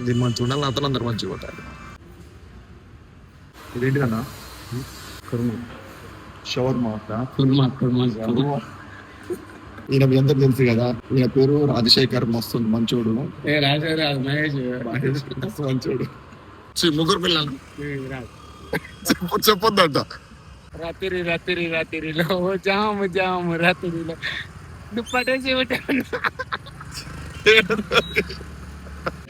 దీన్ని మంచిగా ఉండాలి, అతను అందరు మంచిగా కొట్టాలి. ఇదేంటి కన్నా కుర్మా షవర్మా కుర్మా కుర్మా ఈయన మీ అందరు తెలుసు కదా, ఈయన పేరు రాజశేఖర్. మస్తు మంచోడు, ఏ రాజారు అది మహేష్ మస్తు మంచోడు. ముగ్గురు పిల్లలు రాజ్. చెప్పొద్దంట. రాత్రి రాత్రి రాత్రిలో జాము జాము రాత్రిలో దుప్పటేసి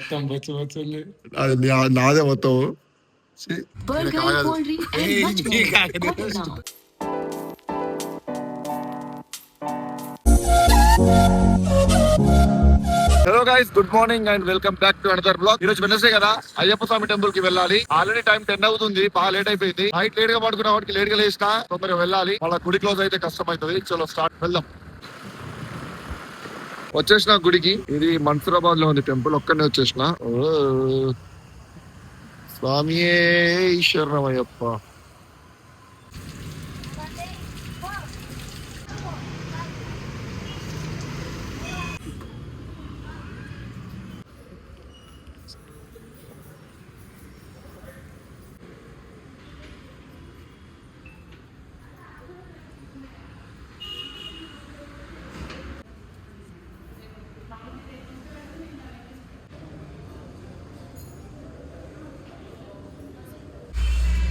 మొత్తం బొచ్చు వచ్చింది. అది నాదే మొత్తం. ఛీ, ఈయన Burger, కాగదు. cold drink, and much more. Order now. Hello guys, good morning and welcome back to another blog. ఈ రోజు వెనస్డే కదా, అయ్యప్ప స్వామి టెంపుల్ కి వెళ్ళాలి. ఆల్రెడీ టైం 10 అవుతుంది, బాగా లేట్ అయిపోయింది. నైట్ లేట్ గా పడుకున్న వాటికి లేట్ గా లేచిన తొందరగా వెళ్ళాలి. వాళ్ళ గుడి క్లోజ్ అయితే కష్టం అవుతుంది. చలో స్టార్ట్, వెళ్దాం. వచ్చేసిన గుడికి. ఇది మన్సూరాబాద్ లో ఉంది టెంపుల్. ఒక్కనే వచ్చేసిన. ఓ స్వామియే శరణమయ్యప్ప.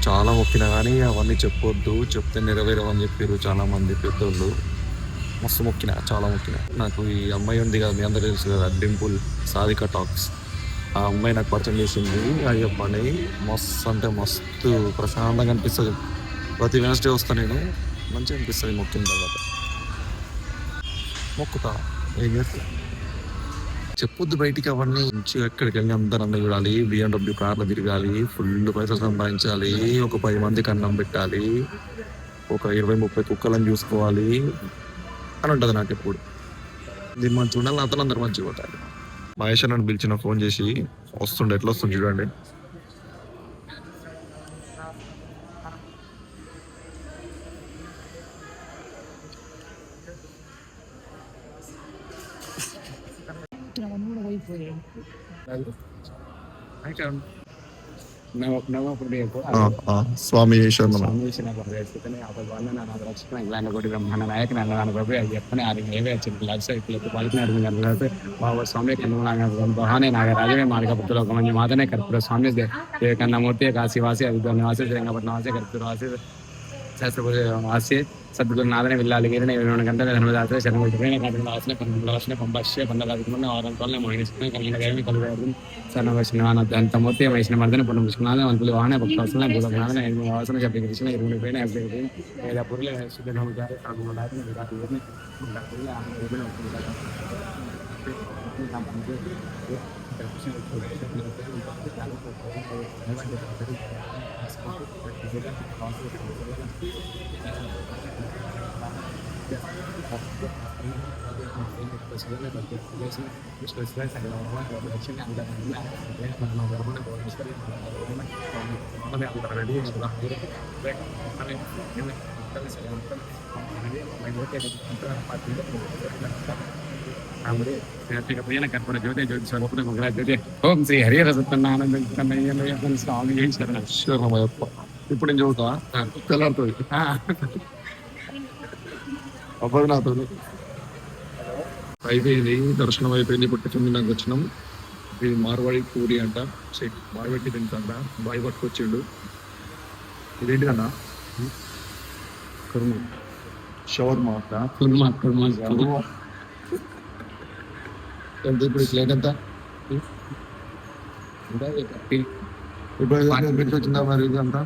చాలా మొక్కినా కానీ అవన్నీ చెప్పొద్దు, చెప్తే నెరవేరవని చెప్పారు చాలా మంది పెద్దోళ్ళు. మస్తు మొక్కిన, చాలా మొక్కిన. నాకు ఈ అమ్మాయి ఉంది కదా, మీ అందరూ తెలుసు కదా, డింపుల్ సాధికా టాక్స్. ఆ అమ్మాయి నాకు పరిచయం చేసింది అయ్యప్పని. మస్తు అంటే మస్తు ప్రశాంతంగా అనిపిస్తుంది. ప్రతి వెనస్డే వస్తా నేను, మంచిగా అనిపిస్తుంది మొక్కిన తర్వాత. మొక్కుతా, ఏం చేస్తా చెప్పొద్దు బయటికి అవన్నీ. మంచిగా ఎక్కడికి వెళ్ళి అందరూ అన్న చూడాలి, BMW కార్లో తిరగాలి, ఫుల్ పైసలు సంపాదించాలి, ఒక 10 మందికి అన్నం పెట్టాలి, ఒక 20-30 కుక్కలను చూసుకోవాలి అని ఉంటుంది నాకు ఎప్పుడు. దీన్ని మంచిగా ఉండాలి, అతను అందరు మంచిగా కొట్టాలి. మహేష్ నన్ను పిలిచిన, ఫోన్ చేసి వస్తుండే. ఎట్లా వస్తుంది చూడండి. స్వామి బ్రహ్మాండ నాయక చెప్పని అది ఏవే వచ్చింది స్వామి బహానే నాగరాజమే మార్గపుత్రులు ఒక మంచి మాతనే కర్పూర స్వామి వివేకానందమూర్తి కాశీవాసి అభివాసి శ్రీరంగపట్నం వాసి కర్పూర వాసి శాస్త్రవాసి సద్గురు నాదనే వెళ్ళాలి. 20 గంటల ధర్మదాస శరణవాసిన పంబాశ్య పంబాశ్య పండరాజకున్న వారంతో మోహిని కళ్యాణ కలుగారు సన్నవైష్ణవానంతమూర్తి వైష్ణవర్ధన పుణ్య విష్ణునాథ వంతులు వాహన భక్తవసన భూలనాథన వాసన శబ్ద కృష్ణ 20 వేద పురుల శుద్ధ కర్పూర జ్యోతి జ్యోతి స్వరూపుడు జ్యోతి ఓం శ్రీ హరిహర సత్యనారాయణ స్వామి శరణమయ్యప్ప. ఇప్పుడు నేను చదువుతా, తెల్లారుతుంది. అబ్బాయి నాతో అయిపోయింది, దర్శనం అయిపోయింది. ఇప్పుడు టిఫిన్ నాకు వచ్చినాం. ఇది మార్వాడి పూరి అంట, మార్వాడి తింటా. బాయ్ పట్టుకొచ్చిండు. ఇదేంటి కన్నా కుర్మా షవర్మా కుర్మా కుర్మా ఎంత ఇప్పుడు ప్లేట్ ఎంత? ఇప్పుడు పెట్టి వచ్చిందా మరి ఇదంతా?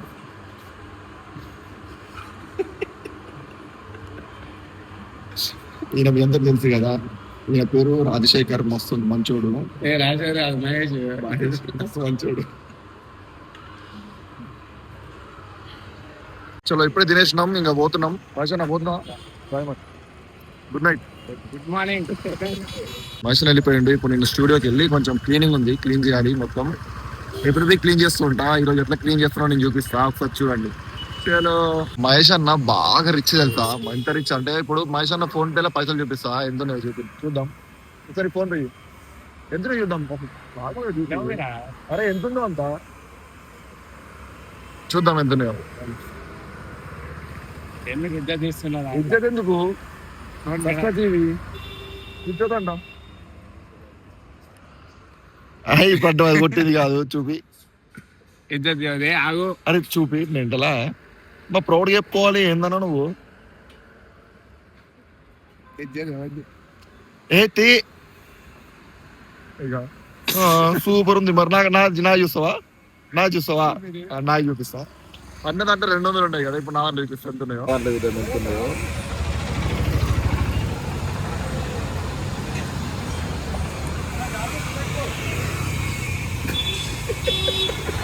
ఈయన మీ అందరు తెలుసు కదా, ఈయన పేరు రాజశేఖర్. మస్తు మంచోడు, ఏ రాజారు అది మహేష్ మస్తు మంచోడు. చలో ఇప్పుడే తినేసినాం, ఇంకా పోతున్నాం. మహేష్ పోతున్నాం. Good night, good morning. Mahesh వెళ్ళిపోయిండు. ఇప్పుడు నేను స్టూడియోకి వెళ్ళి కొంచెం క్లీనింగ్ ఉంది, క్లీన్ చేయాలి మొత్తం. ఎప్పుడైతే క్లీన్ చేస్తూ ఉంటా. ఈరోజు ఎట్లా క్లీన్ చేస్తున్నావు నేను చూపిస్తా, ఒకసారి చూడండి. చలో. మహేష్ అన్న బాగా రిచ్ తెలుసా, ఎంత రిచ్ అంటే ఇప్పుడు మహేష్ అన్న ఫోన్ పేలో పైసలు చూపిస్తా, ఎంత చూద్దాం ఒకసారి. ఫోన్ పే ఎంత చూద్దాం అరే ఎంత ఉందో అంత చూద్దాం ఎంత ఎందుకు ఇద్దరు తీస్తున్నారు ఇజ్జత్ ఎందుకు ఇజ్జత్ అంటాం పడ్డ కొట్టేది కాదు చూపి ఇద్దరు అదే ఆగు అరే చూపి మెంటలా మా ప్రౌడ్ చెప్పుకోవాలి ఏందన్నా నువ్వు ఏంటి సూపర్ ఉంది మరి నా చూస్తావా నాకు చూపిస్తా అన్న దాంట్లో 200 ఉంటాయి కదా ఇప్పుడు నా దాంట్లో చూపిస్తా ఎంత ఉన్నాయో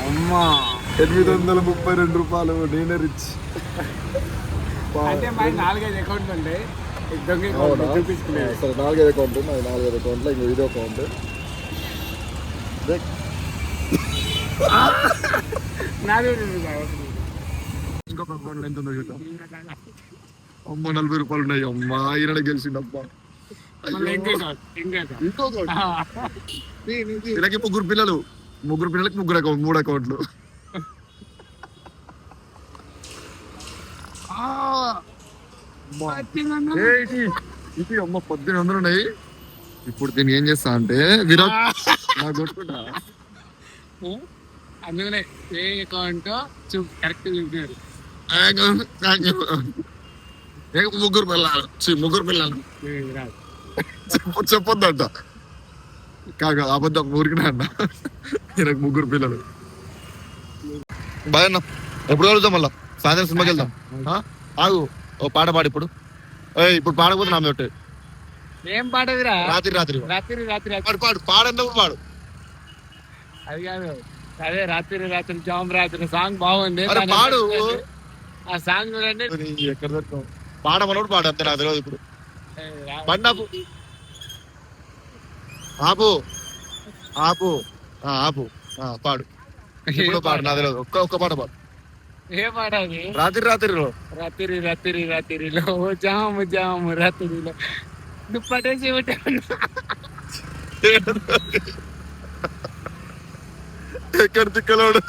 అమ్మా 832 రూపాయలు నేనే రిచ్ అంటే మాకు 4-5 అకౌంట్లు ఉంటాయి చూపించుకునేది సరే 4-5 అకౌంట్ నాది 4-5 అకౌంట్లో ఇంకో ఇదో అకౌంట్ ఇంకొక అకౌంట్లో ఎంత ఉందో చూద్దాం అమ్మ 40 రూపాయలు ఉన్నాయి అమ్మా ఈయన గెలిచిండబ్బా ఇంకో వీళ్ళకి ముగ్గురు పిల్లలకి 3 అకౌంట్లు ఇది అమ్మ 1800 ఉన్నాయి ఇప్పుడు దీన్ని ఏం చేస్తా అంటే విరాట్ నాకు కొట్టుకుంటా అందుకనే ఏ అకౌంట్ కరెక్ట్ చూపినారు ముగ్గురు పిల్లలు చెప్పొద్దంట కాక అబద్ధం ఊరికినా అన్న ఈయనకు 3 పిల్లలు బాగా అన్న ఎప్పుడు కలుద్దాం మళ్ళా సాయంత్రం సినిమాకి వెళ్దాం ఆగు ఓ పాట పాడు ఇప్పుడు పాడకపోతే నా మీద ఏం పాడదురా రాత్రి రాత్రి రాత్రి రాత్రి పాడు పాడన్నప్పుడు పాడు అది కాదు అదే రాత్రి రాత్రి జామ్ రాత్రి సాంగ్ బాగుంది పాడు ఆ సాంగ్ ఎక్కడ పాడమన్నప్పుడు పాడు అంతే నాకు తెలియదు ఇప్పుడు పండాపు ఆపు ఆపు ఆపు పాడు పాడు నాకు తెలియదు ఒక్క పాట పాడు ఏ పాట అది రాత్రి రాత్రిలో రాత్రి రాత్రి రాత్రిలో జాము జాము రాత్రిలో దుప్పటేసి ఎక్కడ తిక్కలోడు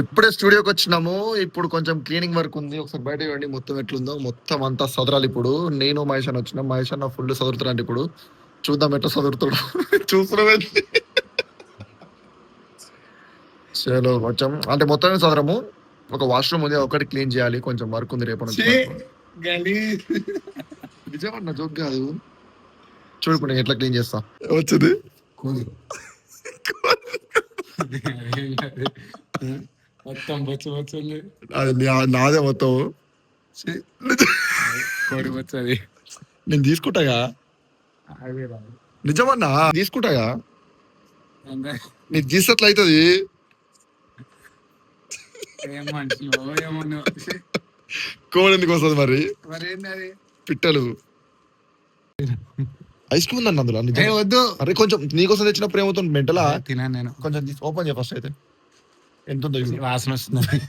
ఇప్పుడే స్టూడియోకి వచ్చినాము ఇప్పుడు కొంచెం క్లీనింగ్ వర్క్ ఉంది ఒకసారి బయట ఇవ్వండి మొత్తం ఎట్లుందో మొత్తం అంతా సదరాలి ఇప్పుడు నేను మహేష్ అని వచ్చిన మహేష్ అన్న ఫుల్ సదురుతాడు ఇప్పుడు చూద్దాం ఎట్లా సదురుతాడు చూస్తున్నాం చలో కొంచెం అంటే మొత్తం సదరము ఒక వాష్రూమ్ ఉంది ఒకటి క్లీన్ చేయాలి కొంచెం వర్క్ ఉంది రేపు నిజమన్నా జోక్ కాదు చూడు నేను ఎట్లా క్లీన్ చేస్తా వచ్చింది మొత్తం బొచ్చు బొచ్చు అది నాదే మొత్తం కోడి బొచ్చు అది నేను తీసుకుంటాగా నిజమన్నా తీసుకుంటాగా నీకు తీసేట్లు అవుతుంది కోడి ఎందుకు వస్తుంది మరి పిట్టలు ఐస్ క్రీమ్ ఉందండి అందులో వద్దు అరే కొంచెం నీకోసం తెచ్చిన ప్రేమతో మెంటలా తినాను నేను కొంచెం ఓపెన్ చేయ ఫస్ట్ అయితే ఎంత ఉందో వాసన వస్తుంది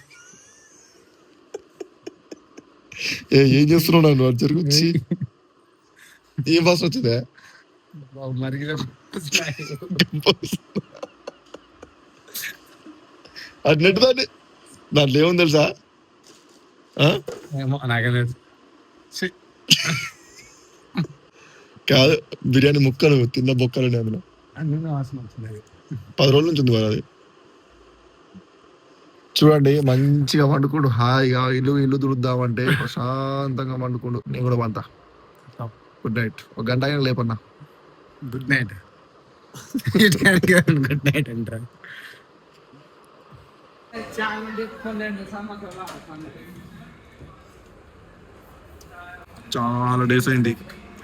ఏం చేస్తున్నావు నన్ను అర్జర్ వచ్చి ఏం వాసన వచ్చిందే మరిగి అన్నట్టు దాన్ని దాంట్లో ఏముంది తెలుసా నాకే తెలుసు కాదు బిర్యానీ ముక్కలు తిన్న బొక్కలు అందులో వాసన వచ్చింది 10 రోజుల నుంచి ఉంది మరి అది చూడండి మంచిగా వండుకోండు హాయిగా ఇల్లు దురుద్దామంటే ప్రశాంతంగా వండుకోండు నేను కూడా పంతా గుడ్ నైట్ ఒక గంట అయినా లేపన్నా గుడ్ నైట్ గుడ్ నైట్ అంటారు చాలా డేస్ అయింది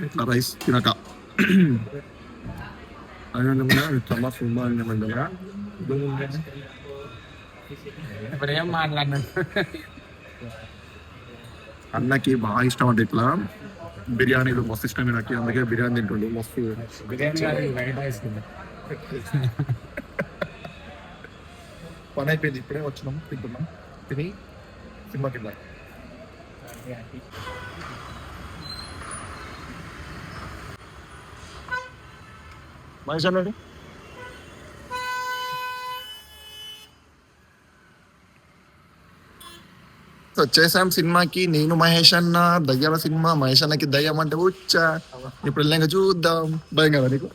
ఇట్లా రైస్ తినక చాలా సుందరంగా ఇప్పుడు ఏం మాట్లాడినా అన్నకి బాగా ఇష్టం అంటే ఇట్లా బిర్యానీలు మస్తు ఇష్టం నాకు అందుకే బిర్యానీ తింటుండు మస్తు బిర్యానీ వైట్ రైస్ పని అయిపోయింది ఇప్పుడే వచ్చినాం తింటున్నాం తిని సినిమాకి వెళ్ళాం మహేష్ అన్నాడు వచ్చేసాం సినిమాకి. నేను మహేష్ అన్న దయ్యాల సినిమా. మహేష్ అన్నకి దయ్యం అంటే వచ్చా. ఇప్పుడు వెళ్ళాక చూద్దాం. భయం కదా నీకు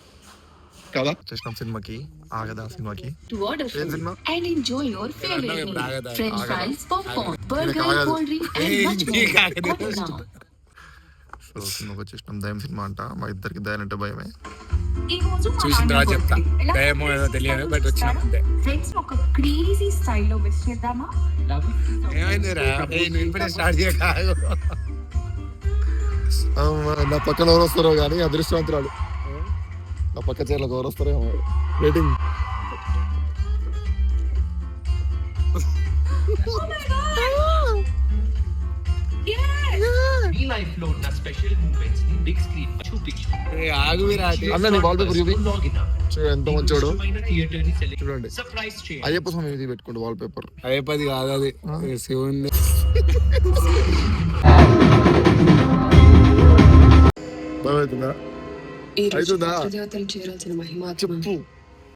కదా? వచ్చేసినాం సినిమాకి, ఆగదా సినిమాకి. To order ఏం food cinema? and enjoy your favorite meal. French fries, popcorn, burger, ఆగదు. cold drink and much more. Order now. So సినిమాకి వచ్చేసినాం. దయ్యం సినిమా అంట. మా ఇద్దరికి దయ్యం అంటే భయమే. ఈ రోజు మా చూసిన తర్వాత నాన్న చెప్తా. birthday. ఎలా దయ్యమో ఏదో తెలియదు, బట్ వచ్చినాం అంతే. ఫ్రెండ్స్ ఒక క్రేజీ స్టైల్లో విష్ చేద్దామా? ఏమైందిరా? నువ్వు ఇప్పుడే స్టార్ట్ చేయక నా పక్కన ఎవరు వస్తారో కానీ అదృష్టవంతురాలు. నా పక్క చీరలకు ఎవరు వస్తారో వెయిటింగ్. మీ లైఫ్ లో ఉన్న స్పెషల్ మూమెంట్స్ ని బిగ్ స్క్రీన్ పై చూపించు. ఆగు విరాట్. అన్న నీ వాల్ పేపర్ చూపి. లాగిన్ అవ్వండి. చూడు ఎంత మంచోడు. ఇష్టమైన థియేటర్ ని సెలెక్ట్ చూడండి సర్ప్రైజ్ చేయండి. అయ్యప్ప స్వామి ఇది పెట్టుకోండి వాల్ పేపర్. అయిపోద్ది కాదు అది శివుని. భయమవుతుందా? ఈ రోజు అవుతుందా? పితృదేవతలు చేరాల్సిన మహిమాత్మ చెప్పు.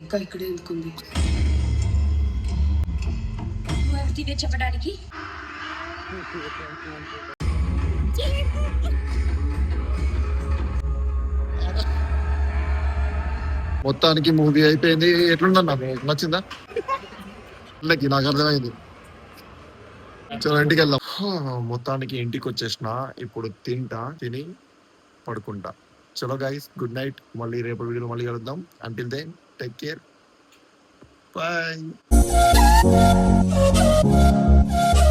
ఇంకా ఇక్కడే ఎందుకుంది? చెప్పడానికి మొత్తానికి మూవీ అయిపోయింది. ఎట్లుందన్నా నచ్చిందా? నాకు అర్థమైంది. చలో ఇంటికి వెళ్దాం. మొత్తానికి ఇంటికి వచ్చేసిన. ఇప్పుడు తిని పడుకుంటా. చలో గైస్, గుడ్ నైట్. మళ్ళీ రేపు వీడియోలో మళ్ళీ కలుద్దాం. Until then take care, bye.